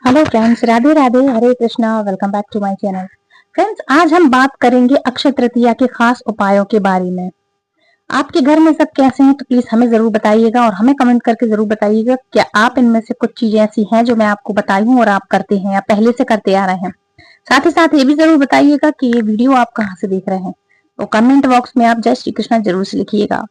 Hello friends, Radhe Radhe, Hare Krishna. Welcome back to my channel. Friends, आज हम बात करेंगे अक्षय तृतीया के खास उपायों के बारे में। आपके घर में सब कैसे हैं तो प्लीज हमें जरूर बताइएगा और हमें कमेंट करके जरूर बताइएगा क्या आप इनमें से कुछ चीजें ऐसी हैं जो मैं आपको बताई हूँ और आप करते हैं या पहले से करते आ रहे हैं। साथ ही साथ ये भी जरूर बताइएगा कि ये वीडियो आप कहाँ से देख रहे हैं। तो कमेंट बॉक्स में आप जय श्री कृष्णा जरूर से लिखिएगा।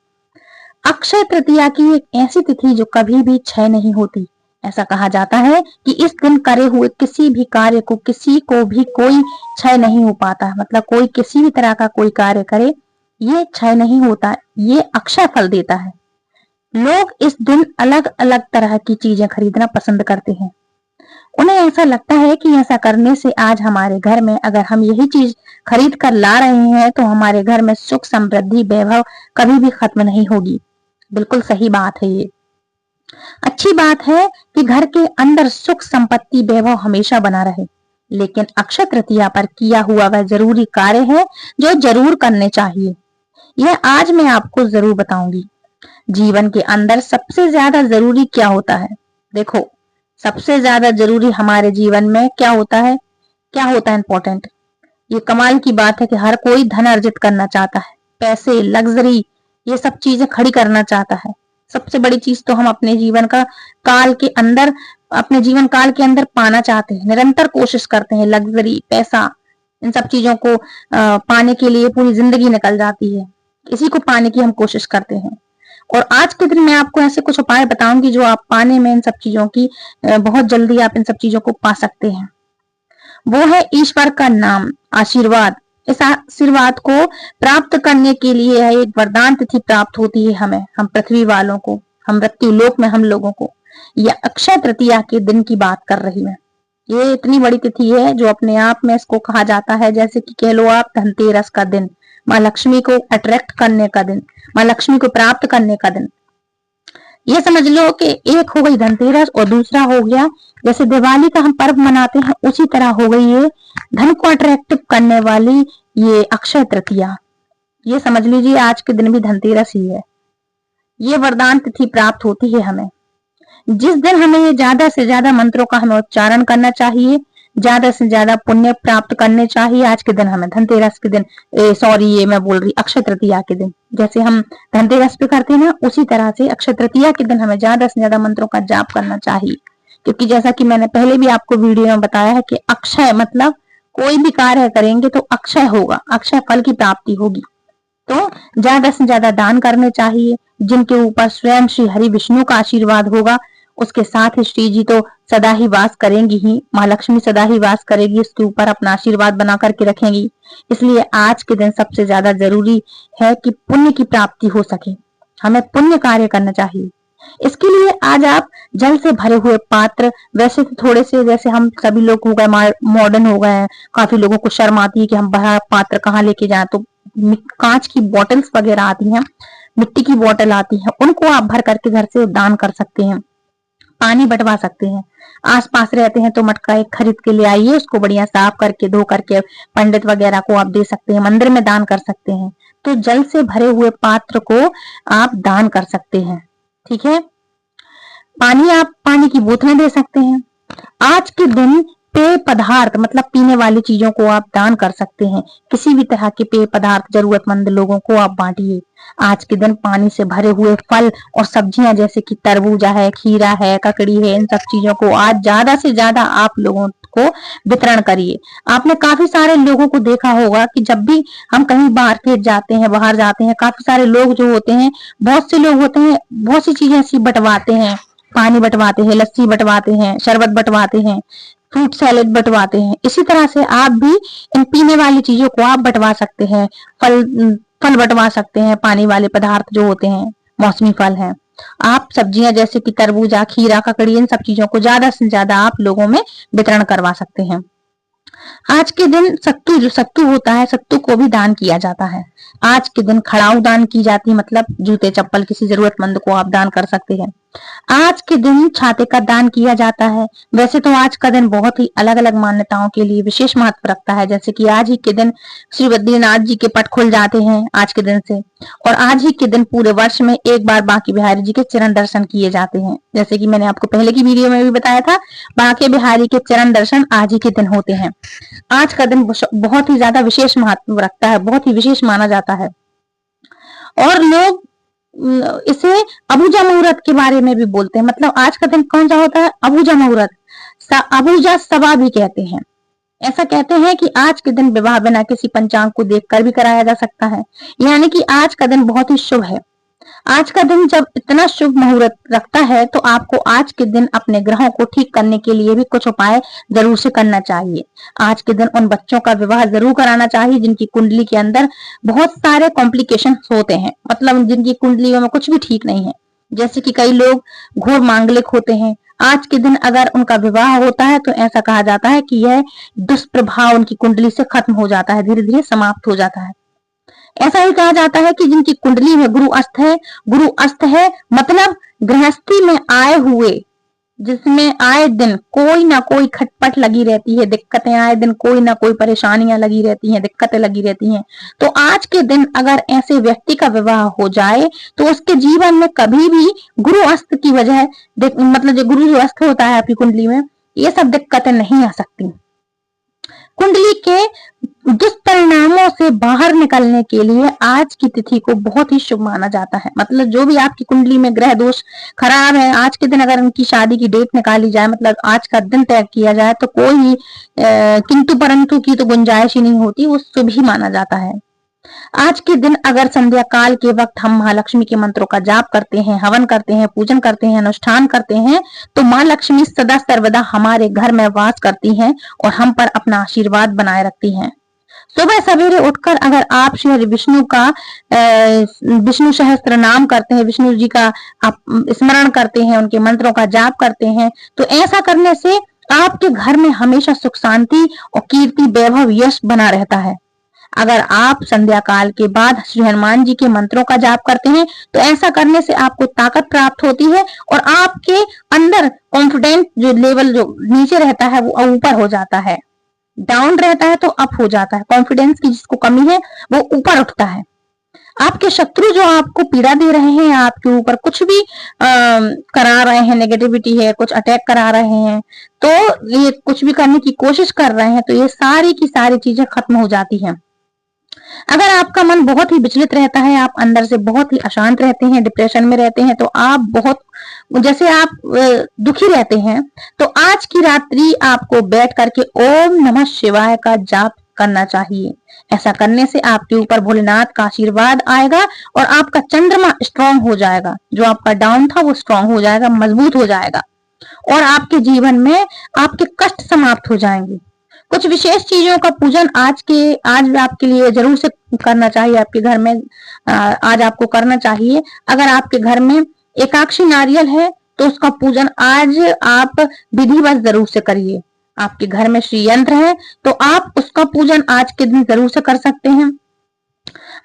अक्षय तृतीया की एक ऐसी तिथि जो कभी भी क्षय नहीं होती। ऐसा कहा जाता है कि इस दिन करे हुए किसी भी कार्य को किसी को भी कोई क्षय नहीं हो पाता। मतलब कोई किसी भी तरह का कोई कार्य करे, ये क्षय नहीं होता, ये अक्षय फल देता है। लोग इस दिन अलग अलग तरह की चीजें खरीदना पसंद करते हैं। उन्हें ऐसा लगता है कि ऐसा करने से आज हमारे घर में अगर हम यही चीज खरीद कर ला रहे हैं तो हमारे घर में सुख समृद्धि वैभव कभी भी खत्म नहीं होगी। बिल्कुल सही बात है। ये अच्छी बात है कि घर के अंदर सुख संपत्ति वैभव हमेशा बना रहे, लेकिन अक्षय तृतीया पर किया हुआ वह जरूरी कार्य है जो जरूर करने चाहिए। यह आज मैं आपको जरूर बताऊंगी। जीवन के अंदर सबसे ज्यादा जरूरी क्या होता है? देखो, सबसे ज्यादा जरूरी हमारे जीवन में क्या होता है? क्या होता है इंपॉर्टेंट? ये कमाल की बात है कि हर कोई धन अर्जित करना चाहता है, पैसे, लग्जरी, ये सब चीजें खड़ी करना चाहता है। सबसे बड़ी चीज तो हम अपने जीवन का काल के अंदर अपने जीवन काल के अंदर पाना चाहते हैं, निरंतर कोशिश करते हैं। लग्जरी, पैसा, इन सब चीजों को पाने के लिए पूरी जिंदगी निकल जाती है। इसी को पाने की हम कोशिश करते हैं। और आज के दिन मैं आपको ऐसे कुछ उपाय बताऊंगी जो आप पाने में इन सब चीजों की बहुत जल्दी आप इन सब चीजों को पा सकते हैं। वो है ईश्वर का नाम, आशीर्वाद। इस आशीर्वाद को प्राप्त करने के लिए एक वरदान तिथि प्राप्त होती है हमें, हम पृथ्वी वालों को, हम मृत्यु लोक में हम लोगों को। यह अक्षय तृतीया के दिन की बात कर रही मैं। ये इतनी बड़ी तिथि है जो अपने आप में इसको कहा जाता है, जैसे कि कह लो आप धनतेरस का दिन, माँ लक्ष्मी को अट्रैक्ट करने का दिन, माँ लक्ष्मी को प्राप्त करने का दिन। ये समझ लो कि एक हो गई धनतेरस और दूसरा हो गया जैसे दिवाली का हम पर्व मनाते हैं, उसी तरह हो गई ये धन को अट्रैक्टिव करने वाली ये अक्षय तृतीया। ये समझ लीजिए आज के दिन भी धनतेरस ही है। ये वरदान तिथि प्राप्त होती है हमें, जिस दिन हमें ये ज्यादा से ज्यादा मंत्रों का हमें उच्चारण करना चाहिए, ज्यादा से ज्यादा पुण्य प्राप्त करने चाहिए। आज के दिन हमें धनतेरस के दिन, सॉरी ये मैं बोल रही अक्षय तृतीया के दिन, जैसे हम धनतेरस पे करते हैं ना, उसी तरह से अक्षय तृतीया के दिन हमें ज्यादा से ज्यादा मंत्रों का जाप करना चाहिए। क्योंकि जैसा कि मैंने पहले भी आपको वीडियो में बताया है कि अक्षय मतलब कोई भी कार्य करेंगे तो अक्षय होगा, अक्षय फल की प्राप्ति होगी। तो ज्यादा से ज्यादा दान करने चाहिए। जिनके ऊपर स्वयं श्री हरि विष्णु का आशीर्वाद होगा, उसके साथ ही श्री जी तो सदा ही वास करेंगी ही, माँ लक्ष्मी सदा ही वास करेगी, उसके ऊपर अपना आशीर्वाद बना करके रखेंगी। इसलिए आज के दिन सबसे ज्यादा जरूरी है कि पुण्य की प्राप्ति हो सके, हमें पुण्य कार्य करना चाहिए। इसके लिए आज आप जल से भरे हुए पात्र, वैसे तो थोड़े से जैसे हम सभी लोग हो गए मॉडर्न हो गए हैं, काफी लोगों को शर्म आती है कि हम बड़ा पात्र कहाँ लेके जाएं, तो कांच की बोतल्स वगैरह आती हैं, मिट्टी की बोतल आती है, उनको आप भर करके घर से दान कर सकते हैं, पानी बंटवा सकते हैं। आसपास रहते हैं तो मटका एक खरीद के ले आइए, उसको बढ़िया साफ करके धो करके पंडित वगैरह को आप दे सकते हैं, मंदिर में दान कर सकते हैं। तो जल से भरे हुए पात्र को आप दान कर सकते हैं। ठीक है, पानी आप पानी की बोतलें दे सकते हैं। आज के दिन पेय पदार्थ मतलब पीने वाली चीजों को आप दान कर सकते हैं। किसी भी तरह के पेय पदार्थ जरूरतमंद लोगों को आप बांटिए। आज के दिन पानी से भरे हुए फल और सब्जियां जैसे कि तरबूजा है, खीरा है, ककड़ी है, इन सब चीजों को आज ज्यादा से ज्यादा आप लोगों को वितरण करिए। आपने काफी सारे लोगों को देखा होगा कि जब भी हम कहीं मार्केट जाते हैं, बाहर जाते हैं, काफी सारे लोग जो होते हैं, बहुत से लोग होते हैं, बहुत सी चीजें ऐसी बंटवाते हैं, पानी बंटवाते हैं, लस्सी बंटवाते हैं, शरबत बंटवाते हैं, फ्रूट सैलेड बंटवाते हैं। इसी तरह से आप भी इन पीने वाली चीजों को आप बंटवा सकते हैं। फल फल बंटवा सकते हैं, पानी वाले पदार्थ जो होते हैं, मौसमी फल हैं। आप सब्जियां जैसे कि तरबूजा, खीरा, ककड़ी, इन सब चीजों को ज्यादा से ज्यादा आप लोगों में वितरण करवा सकते हैं। आज के दिन सत्तू, जो सत्तू होता है, सत्तू को भी दान किया जाता है। आज के दिन खड़ाऊ दान की जाती है, मतलब जूते चप्पल किसी जरूरतमंद को आप दान कर सकते हैं। आज के दिन छाते का दान किया जाता है। वैसे तो आज का दिन बहुत ही अलग अलग मान्यताओं के लिए विशेष महत्व रखता है, जैसे कि आज ही के दिन श्री बद्रीनाथ जी के पट खुल जाते हैं आज के दिन से, और आज ही के दिन पूरे वर्ष में एक बार बांके बिहारी जी के चरण दर्शन किए जाते हैं। जैसे कि मैंने आपको पहले की वीडियो में भी बताया था, बांके बिहारी के चरण दर्शन आज ही के दिन होते हैं। आज का दिन बहुत ही ज्यादा विशेष महत्व रखता है, बहुत ही विशेष माना जाता है। और लोग इसे अबूजा मुहूर्त के बारे में भी बोलते हैं। मतलब आज का दिन कौन सा होता है? अबूजा मुहूर्त, अबूजा सबा भी कहते हैं। ऐसा कहते हैं कि आज के दिन विवाह बिना किसी पंचांग को देखकर भी कराया जा सकता है, यानी कि आज का दिन बहुत ही शुभ है। आज का दिन जब इतना शुभ मुहूर्त रखता है तो आपको आज के दिन अपने ग्रहों को ठीक करने के लिए भी कुछ उपाय जरूर से करना चाहिए। आज के दिन उन बच्चों का विवाह जरूर कराना चाहिए जिनकी कुंडली के अंदर बहुत सारे कॉम्प्लिकेशन होते हैं, मतलब जिनकी कुंडलियों में कुछ भी ठीक नहीं है। जैसे कि कई लोग घोर मांगलिक होते हैं। आज के दिन अगर उनका विवाह होता है तो ऐसा कहा जाता है कि यह दुष्प्रभाव उनकी कुंडली से खत्म हो जाता है, धीरे धीरे समाप्त हो जाता है। ऐसा ही कहा जाता है कि जिनकी कुंडली में गुरु अस्त है मतलब गृहस्थी में आए हुए, जिसमें आए दिन कोई ना कोई खटपट लगी रहती है, दिक्कतें आए दिन कोई ना कोई परेशानियां लगी रहती हैं, दिक्कतें लगी रहती हैं, तो आज के दिन अगर ऐसे व्यक्ति का विवाह हो जाए तो उसके जीवन में कभी भी गुरु अस्त की वजह, मतलब जो गुरु जो अस्त होता है आपकी कुंडली में, ये सब दिक्कतें नहीं आ सकती। कुंडली के दुष्परिणामों से बाहर निकलने के लिए आज की तिथि को बहुत ही शुभ माना जाता है। मतलब जो भी आपकी कुंडली में ग्रह दोष खराब है, आज के दिन अगर उनकी शादी की डेट निकाली जाए, मतलब आज का दिन तय किया जाए, तो कोई ही किंतु परंतु की तो गुंजाइश ही नहीं होती, वो शुभ ही माना जाता है। आज के दिन अगर संध्या काल के वक्त हम महालक्ष्मी के मंत्रों का जाप करते हैं, हवन करते हैं, पूजन करते हैं, अनुष्ठान करते हैं, तो माँ लक्ष्मी सदा सर्वदा हमारे घर में वास करती हैं और हम पर अपना आशीर्वाद बनाए रखती हैं। सुबह सवेरे उठकर अगर आप श्री विष्णु का विष्णु सहस्त्र नाम करते हैं, विष्णु जी का आप स्मरण करते हैं, उनके मंत्रों का जाप करते हैं, तो ऐसा करने से आपके घर में हमेशा सुख शांति और कीर्ति वैभव यश बना रहता है। अगर आप संध्या काल के बाद श्री हनुमान जी के मंत्रों का जाप करते हैं तो ऐसा करने से आपको ताकत प्राप्त होती है और आपके अंदर कॉन्फिडेंस जो लेवल जो नीचे रहता है वो ऊपर हो जाता है, डाउन रहता है तो अप हो जाता है। कॉन्फिडेंस की जिसको कमी है वो ऊपर उठता है। आपके शत्रु जो आपको पीड़ा दे रहे हैं, आपके ऊपर कुछ भी करा रहे हैं, नेगेटिविटी है, कुछ अटैक करा रहे हैं, तो ये कुछ भी करने की कोशिश कर रहे हैं, तो ये सारी की सारी चीजें खत्म हो जाती हैं। अगर आपका मन बहुत ही विचलित रहता है, आप अंदर से बहुत ही अशांत रहते हैं, डिप्रेशन में रहते हैं, तो आप बहुत जैसे आप दुखी रहते हैं, तो आज की रात्रि आपको बैठ करके ओम नमः शिवाय का जाप करना चाहिए। ऐसा करने से आपके ऊपर भोलेनाथ का आशीर्वाद आएगा और आपका चंद्रमा स्ट्रांग हो जाएगा, जो आपका डाउन था वो स्ट्रांग हो जाएगा, मजबूत हो जाएगा और आपके जीवन में आपके कष्ट समाप्त हो जाएंगे। कुछ विशेष चीजों का पूजन आज आपके लिए जरूर से करना चाहिए। आपके घर में आज आपको करना चाहिए। अगर आपके घर में एकाक्षी नारियल है तो उसका पूजन आज आप विधिवत जरूर से करिए। आपके घर में श्री यंत्र है तो आप उसका पूजन आज के दिन जरूर से कर सकते हैं।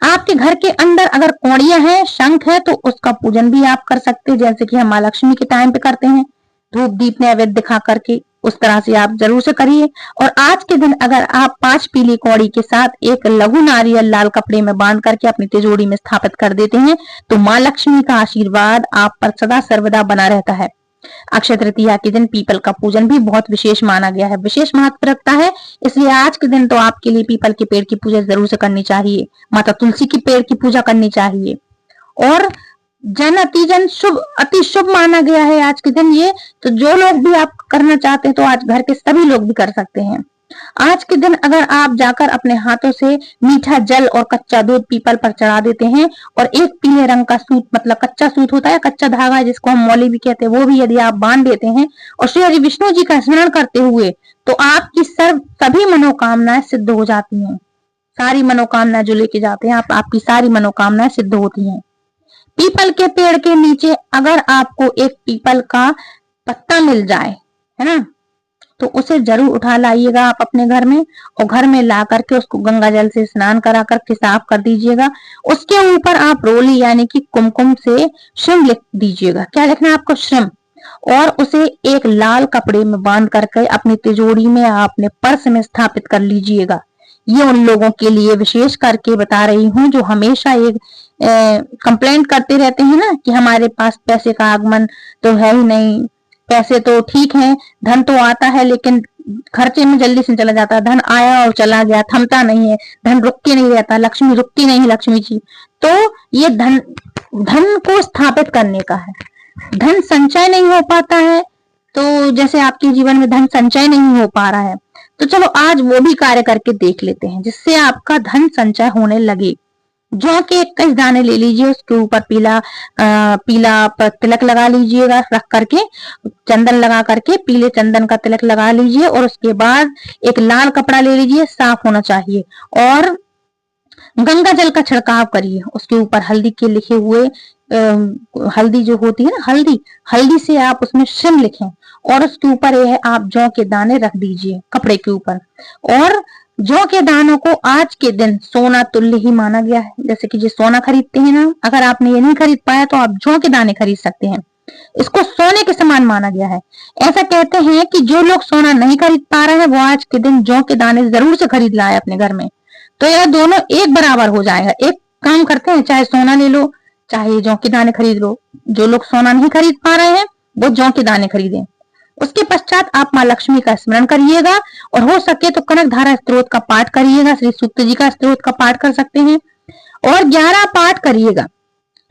आपके घर के अंदर अगर कौड़ियां हैं, शंख है, तो उसका पूजन भी आप कर सकते हैं, जैसे कि हम माँ लक्ष्मी के टाइम पे करते हैं, धूप दीप नैवेद्य दिखा करके, उस तरह से आप जरूर से करिए। और आज के दिन अगर आप 5 पीली कौड़ी के साथ एक लघु नारियल लाल कपड़े में बांध करके अपनी तिजोरी में स्थापित कर देते हैं तो माँ लक्ष्मी का आशीर्वाद आप पर सदा सर्वदा बना रहता है। अक्षय तृतीया के दिन पीपल का पूजन भी बहुत विशेष माना गया है, विशेष महत्व रखता है, इसलिए आज के दिन तो आपके लिए पीपल के पेड़ की पूजा जरूर से करनी चाहिए। माता तुलसी के पेड़ की पूजा करनी चाहिए और अति शुभ माना गया है आज के दिन ये, तो जो लोग भी आप करना चाहते हैं तो आज घर के सभी लोग भी कर सकते हैं। आज के दिन अगर आप जाकर अपने हाथों से मीठा जल और कच्चा दूध पीपल पर चढ़ा देते हैं और एक पीले रंग का सूत, मतलब कच्चा सूत होता है, कच्चा धागा जिसको हम मौली भी कहते हैं, वो भी यदि आप बांध देते हैं और श्री हरि विष्णु जी का स्मरण करते हुए, तो आपकी सभी मनोकामनाएं सिद्ध हो जाती हैं। सारी मनोकामनाएं जो लेके जाते हैं आपकी सारी मनोकामनाएं सिद्ध होती हैं। पीपल के पेड़ के नीचे अगर आपको एक पीपल का पत्ता मिल जाए, है ना, तो उसे जरूर उठा लाइएगा आप अपने घर में, और घर में ला करके उसको गंगा जल से स्नान करा करके साफ कर दीजिएगा। उसके ऊपर आप रोली यानी कि कुमकुम से श्रम लिख दीजिएगा। क्या लिखना है आपको? श्रम। और उसे एक लाल कपड़े में बांध करके अपनी तिजोरी में, अपने पर्स में स्थापित कर लीजिएगा। ये उन लोगों के लिए विशेष करके बता रही हूँ जो हमेशा एक कंप्लेंट करते रहते हैं ना कि हमारे पास पैसे का आगमन तो है ही नहीं, पैसे तो ठीक है, धन तो आता है लेकिन खर्चे में जल्दी से चला जाता है, धन आया और चला गया, थमता नहीं है, धन रुक के नहीं रहता, लक्ष्मी रुकती नहीं, लक्ष्मी जी। तो ये धन धन को स्थापित करने का है। धन संचय नहीं हो पाता है, तो जैसे आपके जीवन में धन संचय नहीं हो पा रहा है, तो चलो आज वो भी कार्य करके देख लेते हैं जिससे आपका धन संचय होने लगे। जौ के 21 दाने ले लीजिए, उसके ऊपर पीला तिलक लगा लीजिएगा, रख करके चंदन लगा करके पीले चंदन का तिलक लगा लीजिए, और उसके बाद एक लाल कपड़ा ले लीजिए, साफ होना चाहिए, और गंगा जल का छिड़काव करिए। उसके ऊपर हल्दी के लिखे हुए हल्दी जो होती है ना, हल्दी से आप उसमें शिव लिखें, और उसके ऊपर यह आप जौ के दाने रख दीजिए कपड़े के ऊपर। और जौ के दानों को आज के दिन सोना तुल्य ही माना गया है। जैसे कि जो सोना खरीदते हैं ना, अगर आपने ये नहीं खरीद पाया तो आप जौ के दाने खरीद सकते हैं, इसको सोने के समान माना गया है। ऐसा कहते हैं कि जो लोग सोना नहीं खरीद पा रहे हैं वो आज के दिन जौ के दाने जरूर से खरीद लाए अपने घर में, तो यह दोनों एक बराबर हो जाएगा। एक काम करते हैं, चाहे सोना ले लो चाहे जौ के दाने खरीद लो। जो लोग सोना नहीं खरीद पा रहे हैं वो जौ के दाने खरीदें। उसके पश्चात आप माँ लक्ष्मी का स्मरण करिएगा, और हो सके तो कनक धारा स्त्रोत का पाठ करिएगा, श्री सूक्त जी का स्त्रोत का पाठ कर सकते हैं, और 11 पाठ करिएगा।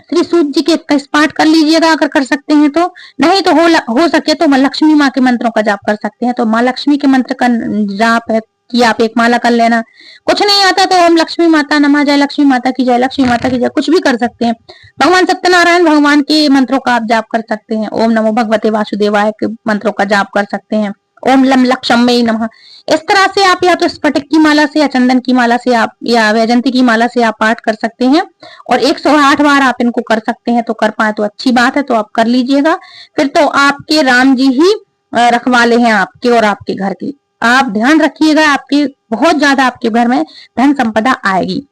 श्री सूक्त जी के 21 पाठ कर लीजिएगा अगर कर सकते हैं तो, नहीं तो हो सके तो माँ लक्ष्मी माँ के मंत्रों का जाप कर सकते हैं। तो माँ लक्ष्मी के मंत्र का जाप है कि आप एक माला कर लेना। कुछ नहीं आता तो ओम लक्ष्मी माता नमः, जय लक्ष्मी माता की जय, लक्ष्मी माता की जय, कुछ भी कर सकते हैं। भगवान सत्यनारायण भगवान के मंत्रों का आप जाप कर सकते हैं। ओम नमो भगवते वासुदेवाय के मंत्रों का जाप कर सकते हैं। ओम लम लक्ष्मी नमः। इस तरह से आप या तो स्फटिक की माला से या चंदन की माला से आप या वैजंती की माला से आप पाठ कर सकते हैं, और 108 बार आप इनको कर सकते हैं। तो कर पाए तो अच्छी बात है, तो आप कर लीजिएगा। फिर तो आपके राम जी ही रखवाले हैं आपके और आपके घर की। आप ध्यान रखिएगा, आपके बहुत ज्यादा आपके घर में धन संपदा आएगी।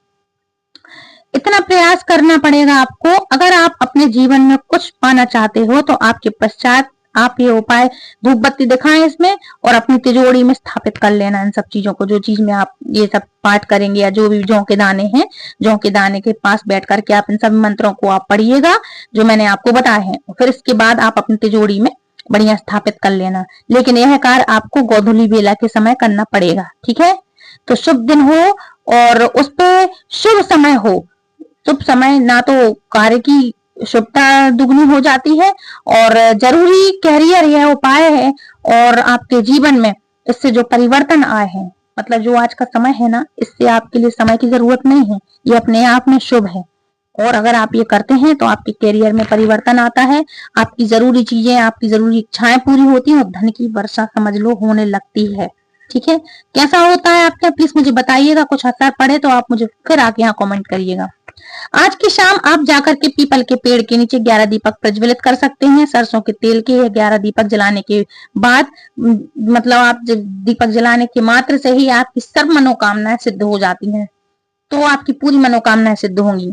इतना प्रयास करना पड़ेगा आपको। अगर आप अपने जीवन में कुछ पाना चाहते हो तो आपके पश्चात आप ये उपाय धूप बत्ती दिखाएं इसमें, और अपनी तिजोरी में स्थापित कर लेना इन सब चीजों को। जो चीज में आप ये सब पाठ करेंगे, या जो भी जौ के दाने हैं, जौ के दाने के पास बैठ करके आप इन सब मंत्रों को आप पढ़िएगा जो मैंने आपको बताए हैं। फिर इसके बाद आप अपनी तिजोरी में बढ़िया स्थापित कर लेना। लेकिन यह कार्य आपको गोधूली बेला के समय करना पड़ेगा, ठीक है। तो शुभ दिन हो और उस पे शुभ समय हो। शुभ समय ना तो कार्य की शुभता दुगनी हो जाती है, और जरूरी कैरियर यह उपाय है, और आपके जीवन में इससे जो परिवर्तन आए हैं, मतलब जो आज का समय है ना, इससे आपके लिए समय की जरूरत नहीं है, ये अपने आप में शुभ है। और अगर आप ये करते हैं तो आपके करियर में परिवर्तन आता है, आपकी जरूरी चीजें, आपकी जरूरी इच्छाएं पूरी होती हैं, और धन की वर्षा समझ लो होने लगती है, ठीक है। कैसा होता है आपका प्लीज मुझे बताइएगा। कुछ असर पड़े तो आप मुझे फिर आके यहाँ कमेंट करिएगा। आज की शाम आप जाकर के पीपल के पेड़ के नीचे 11 दीपक प्रज्वलित कर सकते हैं। सरसों के तेल के 11 दीपक जलाने के बाद, मतलब आप दीपक जलाने के मात्र से ही आपकी सब मनोकामनाएं सिद्ध हो जाती हैं, तो आपकी पूरी मनोकामनाएं सिद्ध होंगी।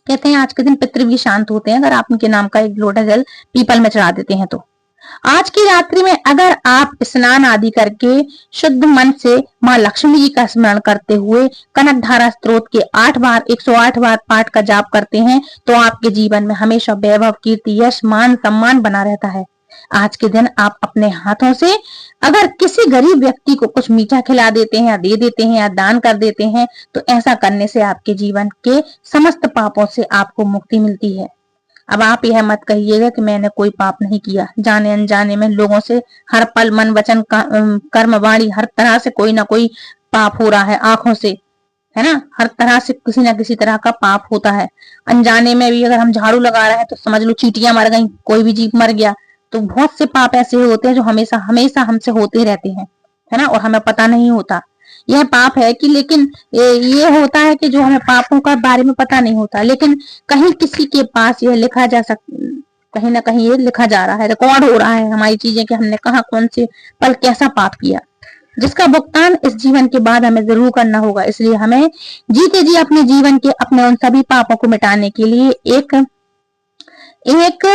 कहते हैं आज के दिन पितृ भी शांत होते हैं अगर आप उनके नाम का एक लोटा जल पीपल में चढ़ा देते हैं तो। आज की रात्रि में अगर आप स्नान आदि करके शुद्ध मन से माँ लक्ष्मी जी का स्मरण करते हुए कनक धारा स्त्रोत के 108 बार पाठ का जाप करते हैं तो आपके जीवन में हमेशा वैभव, कीर्ति, यश, मान, सम्मान बना रहता है। आज के दिन आप अपने हाथों से अगर किसी गरीब व्यक्ति को कुछ मीठा खिला देते हैं, या दे देते हैं, या दान कर देते हैं, तो ऐसा करने से आपके जीवन के समस्त पापों से आपको मुक्ति मिलती है। अब आप यह मत कहिएगा कि मैंने कोई पाप नहीं किया। जाने अनजाने में लोगों से हर पल मन वचन कर्म वाणी हर तरह से कोई ना कोई पाप हो रहा है, आंखों से, है ना, हर तरह से किसी ना किसी तरह का पाप होता है। अनजाने में भी अगर हम झाड़ू लगा रहे हैं तो समझ लो चींटियां मर गई, कोई भी जीव मर गया, तो बहुत से पाप ऐसे होते हैं जो हमेशा हमेशा हमसे होते रहते हैं, है ना, और हमें पता नहीं होता यह पाप है कि। लेकिन ये होता है कि जो हमें पापों का बारे में पता नहीं होता, लेकिन कहीं किसी के पास यह लिखा जा कहीं ना कहीं ये लिखा जा रहा है, रिकॉर्ड हो रहा है हमारी चीजें कि हमने कहा कौन से पल कैसा पाप किया, जिसका भुगतान इस जीवन के बाद हमें जरूर करना होगा। इसलिए हमें जीते जी अपने जीवन के अपने उन सभी पापों को मिटाने के लिए एक एक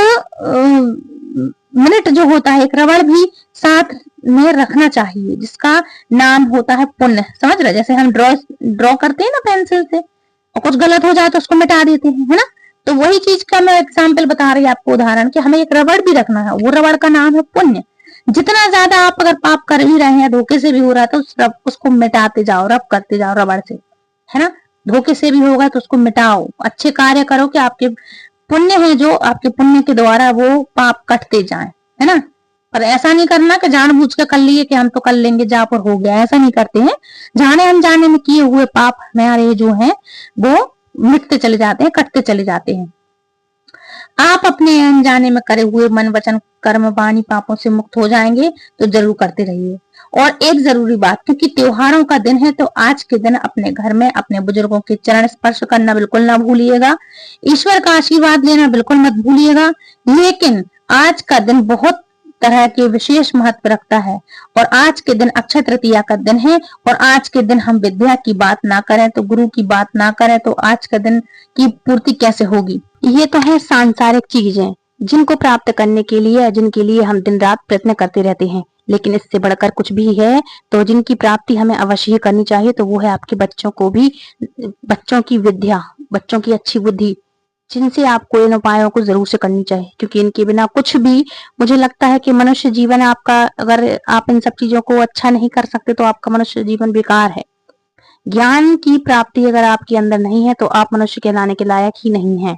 मिनट जो होता है, एक रबड़ भी साथ में रखना चाहिए जिसका नाम होता है पुण्य। समझ रहे, जैसे हम ड्रॉ करते हैं ना पेंसिल से, और कुछ गलत हो जाए तो उसको मिटा देते हैं, है ना। तो वही चीज का मैं एग्जाम्पल बता रही हूँ आपको, उदाहरण कि हमें एक रबड़ भी रखना है, वो रबड़ का नाम है पुण्य। जितना ज्यादा आप अगर पाप कर भी रहे हैं, धोखे से भी हो रहा है, तो उसको मिटाते जाओ, रब करते जाओ रबड़ से, है ना। धोखे से भी होगा तो उसको मिटाओ, अच्छे कार्य करो कि आपके पुण्य है, जो आपके पुण्य के द्वारा वो पाप कटते जाए, है ना। पर ऐसा नहीं करना कि जानबूझ के कर लिए कि हम तो कर लेंगे जा पर हो गया, ऐसा नहीं करते हैं। जाने अनजाने में किए हुए पाप हमारे जो हैं वो मिटते चले जाते हैं, कटते चले जाते हैं। आप अपने अनजाने में करे हुए मन वचन कर्म वाणी पापों से मुक्त हो जाएंगे, तो जरूर करते रहिए। और एक जरूरी बात, क्योंकि त्योहारों का दिन है, तो आज के दिन अपने घर में अपने बुजुर्गों के चरण स्पर्श करना बिल्कुल ना भूलिएगा, ईश्वर का आशीर्वाद लेना बिल्कुल मत भूलिएगा। लेकिन आज का दिन बहुत तरह के विशेष महत्व रखता है, और आज के दिन अक्षय तृतीया का दिन है, और आज के दिन हम विद्या की बात ना करें, तो गुरु की बात ना करें, तो आज के दिन की पूर्ति कैसे होगी। ये तो है सांसारिक चीजें जिनको प्राप्त करने के लिए, जिनके लिए हम दिन रात प्रयत्न करते रहते हैं, लेकिन इससे बढ़कर कुछ भी है तो जिनकी प्राप्ति हमें अवश्य ही करनी चाहिए, तो वो है आपके बच्चों को भी, बच्चों की विद्या, बच्चों की अच्छी बुद्धि, जिनसे आपको इन उपायों को जरूर से करनी चाहिए। क्योंकि इनके बिना कुछ भी, मुझे लगता है कि मनुष्य जीवन आपका, अगर आप इन सब चीजों को अच्छा नहीं कर सकते तो आपका मनुष्य जीवन बेकार है। ज्ञान की प्राप्ति अगर आपके अंदर नहीं है तो आप मनुष्य कहलाने के लायक ही नहीं है।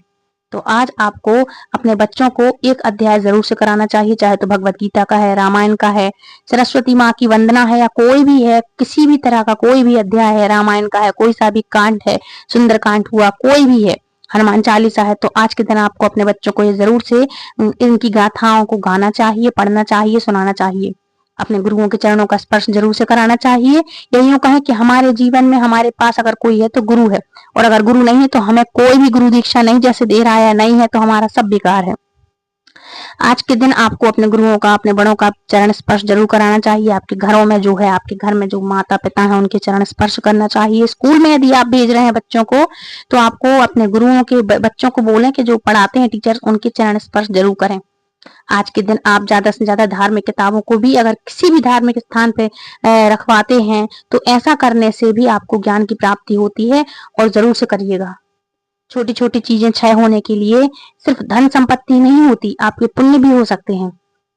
तो आज आपको अपने बच्चों को एक अध्याय जरूर से कराना चाहिए, चाहे तो भगवत गीता का है, रामायण का है, सरस्वती माँ की वंदना है, या कोई भी है, किसी भी तरह का कोई भी अध्याय है, रामायण का है, कोई सा भी कांड है, सुंदर कांड हुआ, कोई भी है, हनुमान चालीसा है, तो आज के दिन आपको अपने बच्चों को ये जरूर से इनकी गाथाओं को गाना चाहिए, पढ़ना चाहिए, सुनाना चाहिए। अपने गुरुओं के चरणों का स्पर्श जरूर से कराना चाहिए। यही कहें कि हमारे जीवन में हमारे पास अगर कोई है तो गुरु है, और अगर गुरु नहीं है तो हमें कोई भी गुरु दीक्षा नहीं जैसे दे रहा है, नहीं है तो हमारा सब बेकार है। आज के दिन आपको अपने गुरुओं का, अपने बड़ों का चरण स्पर्श जरूर कराना चाहिए। आपके घरों में जो है, आपके घर में जो माता पिता हैं उनके चरण स्पर्श करना चाहिए। स्कूल में यदि आप भेज रहे हैं बच्चों को, तो आपको अपने गुरुओं के बच्चों को बोलें कि जो पढ़ाते हैं टीचर, उनके चरण स्पर्श जरूर करें। आज के दिन आप ज्यादा से ज्यादा धार्मिक किताबों को भी अगर किसी भी धार्मिक स्थान पे रखवाते हैं, तो ऐसा करने से भी आपको ज्ञान की प्राप्ति होती है, और जरूर से करिएगा। छोटी छोटी चीजें क्षय होने के लिए सिर्फ धन संपत्ति नहीं होती, आपके पुण्य भी हो सकते हैं।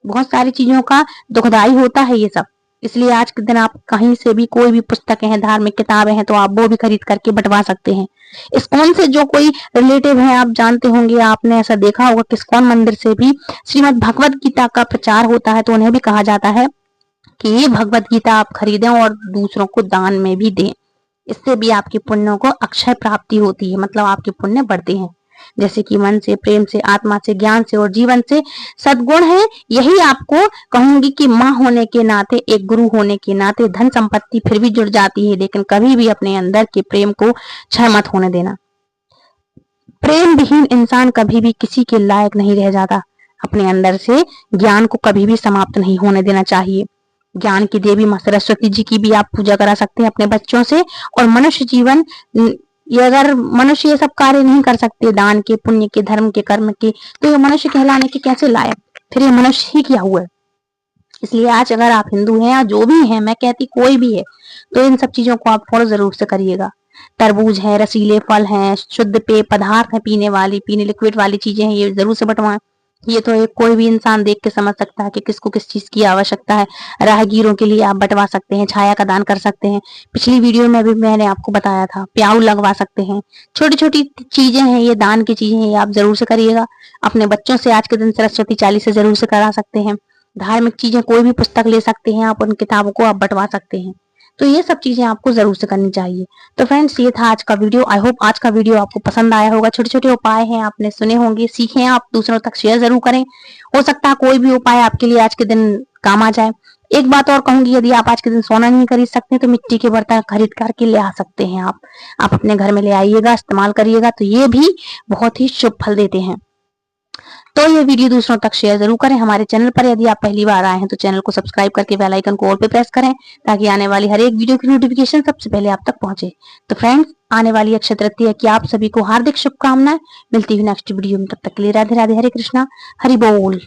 बहुत सारी चीजों का दुखदाई होता है ये सब। इसलिए आज के दिन आप कहीं से भी कोई भी पुस्तकें हैं, धार्मिक किताबें हैं, तो आप वो भी खरीद करके बंटवा सकते हैं। इस्कॉन से जो कोई रिलेटिव है, आप जानते होंगे, आपने ऐसा देखा होगा कि इस्कॉन मंदिर से भी श्रीमद् भगवत गीता का प्रचार होता है, तो उन्हें भी कहा जाता है कि ये भगवत गीता आप खरीदें और दूसरों को दान में भी दें। इससे भी आपके पुण्यों को अक्षय प्राप्ति होती है, मतलब आपके पुण्य बढ़ते हैं। जैसे कि मन से, प्रेम से, आत्मा से, ज्ञान से और जीवन से सद्गुण है। यही आपको कहूंगी कि माँ होने के नाते, एक गुरु होने के नाते, धन संपत्ति फिर भी जुड़ जाती है, लेकिन कभी भी अपने अंदर के प्रेम को क्षय मत होने देना। प्रेम विहीन इंसान कभी भी किसी के लायक नहीं रह जाता। अपने अंदर से ज्ञान को कभी भी समाप्त नहीं होने देना चाहिए। ज्ञान की देवी माँ सरस्वती जी की भी आप पूजा करा सकते हैं अपने बच्चों से। और मनुष्य जीवन, ये अगर मनुष्य ये सब कार्य नहीं कर सकते, दान के, पुण्य के, धर्म के, कर्म के, तो ये मनुष्य कहलाने के कैसे लायक, फिर ये मनुष्य ही क्या हुआ। इसलिए आज अगर आप हिंदू हैं या जो भी हैं, मैं कहती कोई भी है, तो इन सब चीजों को आप फॉलो जरूर से करिएगा। तरबूज है, रसीले फल हैं, शुद्ध पेय पदार्थ है, पीने लिक्विड वाली चीजें हैं, ये जरूर से बंटवाएं। ये तो एक कोई भी इंसान देख के समझ सकता है कि किसको किस चीज की आवश्यकता है। राहगीरों के लिए आप बंटवा सकते हैं, छाया का दान कर सकते हैं। पिछली वीडियो में भी मैंने आपको बताया था, प्याऊ लगवा सकते हैं। छोटी छोटी चीजें हैं, ये दान की चीजें हैं, ये आप जरूर से करिएगा। अपने बच्चों से आज के दिन सरस्वती चालीसा जरूर से करा सकते हैं। धार्मिक चीजें, कोई भी पुस्तक ले सकते हैं आप, उन किताबों को आप बंटवा सकते हैं। तो ये सब चीजें आपको जरूर से करनी चाहिए। तो फ्रेंड्स, ये था आज का वीडियो। आई होप आज का वीडियो आपको पसंद आया होगा। छोटे छोटे उपाय हैं, आपने सुने होंगे, सीखे, आप दूसरों तक शेयर जरूर करें। हो सकता है कोई भी उपाय आपके लिए आज के दिन काम आ जाए। एक बात और कहूंगी, यदि आप आज के दिन सोना नहीं खरीद सकते तो मिट्टी के बर्तन खरीद करके ले आ सकते हैं। आप अपने घर में ले आइएगा, इस्तेमाल करिएगा, तो ये भी बहुत ही शुभ फल देते हैं। तो ये वीडियो दूसरों तक शेयर जरूर करें। हमारे चैनल पर यदि आप पहली बार आए हैं तो चैनल को सब्सक्राइब करके बेल आइकन को ऑल पे प्रेस करें, ताकि आने वाली हर एक वीडियो की नोटिफिकेशन सबसे पहले आप तक पहुंचे। तो फ्रेंड्स, आने वाली अक्षय तृतीया की आप सभी को हार्दिक शुभकामनाएं। मिलती हुई नेक्स्ट वीडियो में, तब तक के लिए राधे राधे, हरे कृष्णा, हरि बोल।